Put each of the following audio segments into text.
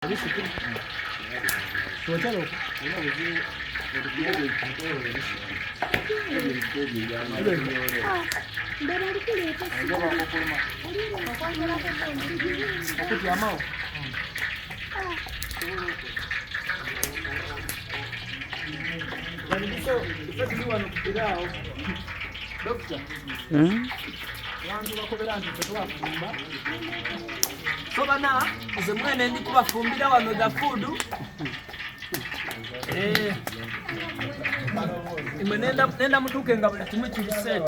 So bana ze mwene ndi kubafumbira wano da food nenda mutuke nga buli kimu kiri set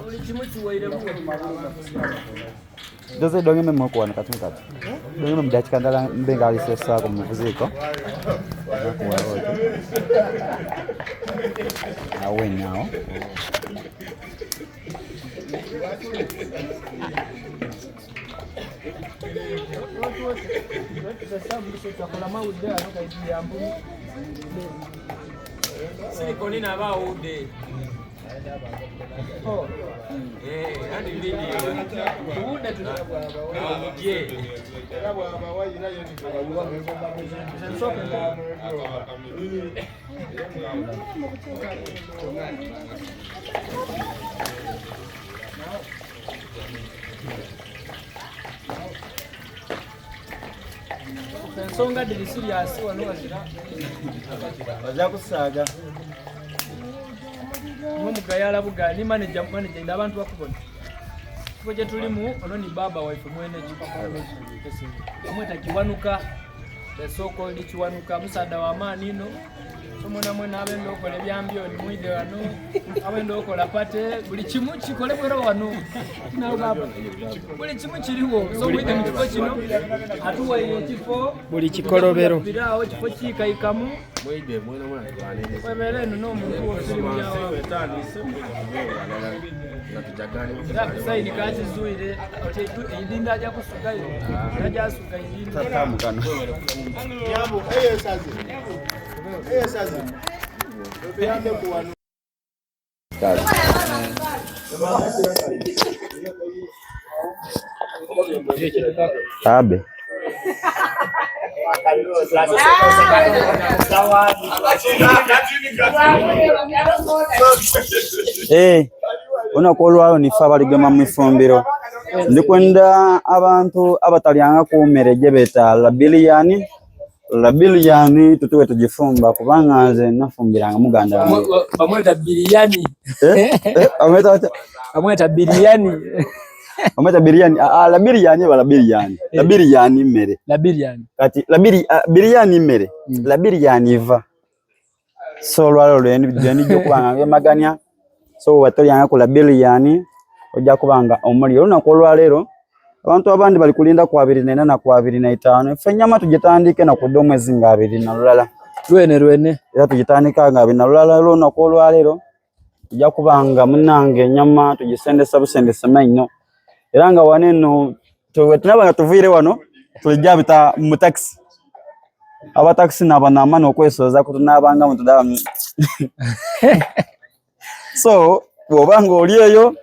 buli kimu kiwaire buwe doze donge memo kuwana katumkati donge memo dachikandala mbenga alisesa ko muvuziko nakuwa wote awe nao silikoni na baude hadi video tuude je ensonga diri serious wano wazira baza kusaga mugayala bugani manager abantu bakubona kifo kye tulimu ono ni baba waife mwene amweta Kiwanuka the so called Kiwanuka musada wa amani ino somona mwena abendo okola ebyambyo ni mwide wano abendo okola pate buli kimu kikolebwera wano nawe baba buli kimu kiriwo so mwide mu kifo kino atuwaire ekifo buli kikolobero birawo kifo kikaikamu mwide mwena mwana twanene webere no muntu wosirimu yawo saini kazi zuire idinda aja kusugayo aja suga idinda tatamukana yabo sazi beyande kuwanu abe unakolwayo nifa baligema mu ifumbiro ndikwenda abantu abatalyanga kumere jebeta labiliyani tutuwe tujifumba kubanga nze nafumbiranga muganda bamweta biliyani amweta biliyani amweta biliyani labiliyani balabiliyani labiliyani mere labiliyani kati biliyani mere labiliyani va so lwalo lwendi jo kubanga maganya so watolyanga ku labiliyani ojja kubanga omuliro nakolwa lero abantu abandi bali kulinda kwa 24 na kwa 25 fenyama tujitandike na kudo mwezi nga 2 na lulala rwene era tujitandika nga 2 na lulala lero nakolwa lero ojja kubanga munange nyama tujisendesa busendesa mainno era nga waneno tunaba tuvire wano tulijja bita mu taxi aba taxi nabana amana okwesoza kutunabanga mutudaba so obanga oliyeyo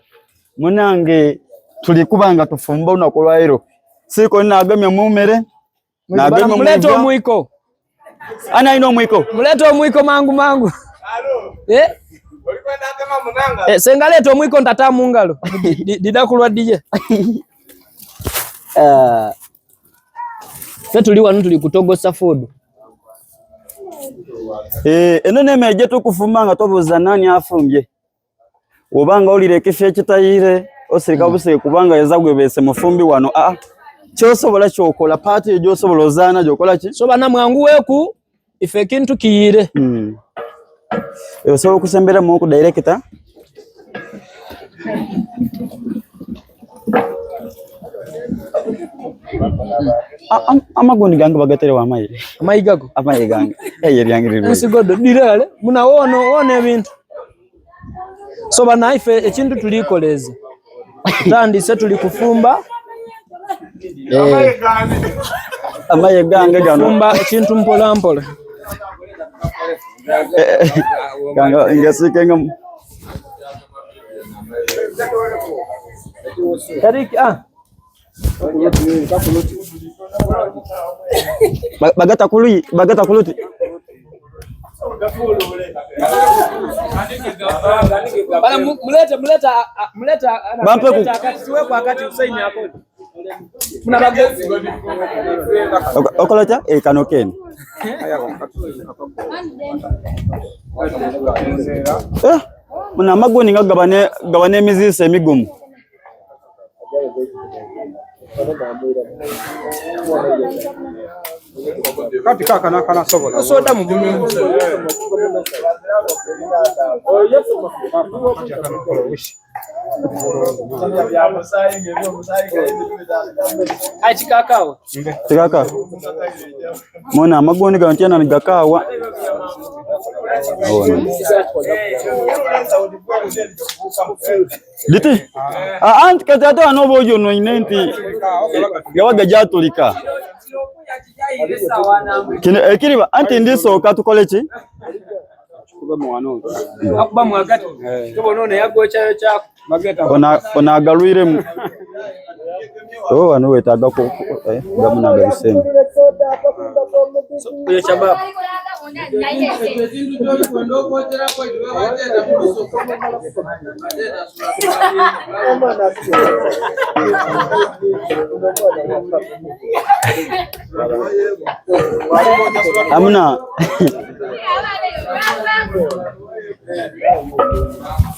munange tulikubanga tufumba unakolwa lero siko nagamya mumere nagamya muleta omwiko ana ino mwiko muleta omwiko mangu olikwenda kama munanga senga leta omwiko ntata mungalo didakulwa dije fe tuli wanu tuli kutogosa food eno nemeje tukufumanga tobuza nani afumbye obanga olire kifye kitayire osirika busire kubanga yazagwe bese mufumbi wano kyosobola kyokola pati ejo osobola ozana jokola ki so bana mwangu weku ife kintu kiyire so kusembera mu ku director amagondi gange bagatere wa amayi gago amayi gange yeri yangiriro nsigodo dirale muna wono ebintu so bana ife ekintu tulikoleze tandise tuli kufumba amaye gange gano fumba ekintu mpola mpola ganga ingasikenga tariki Bagata kuluti. Bana mleta akati siwe kwa akati usaini hapo. Kuna bageti. Okolota kanokeni. Muna magoni gabane mizise emigumu. Kati kaka nakana sobola Soda mugumu. Kakao. Kaka. Mona magoni gantiana nigakawa. Diti. Anti katato anobojo no inenti. Yawaga jatulika. Kiriba anti ndiso katukolechi. Akuba mwagati. Tobo none yagocha cha mageta. Ona galwire. Ano wetaga ko gamuna gabisema. Oyo chababa. Amna.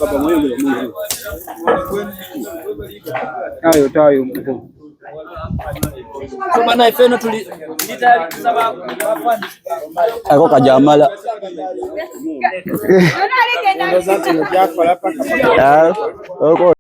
Baba mwenye tayo mkuu. So bana ifeno tulita kusaba wafandi. Ako kajamala. Ndio zangu ndio yako hapa.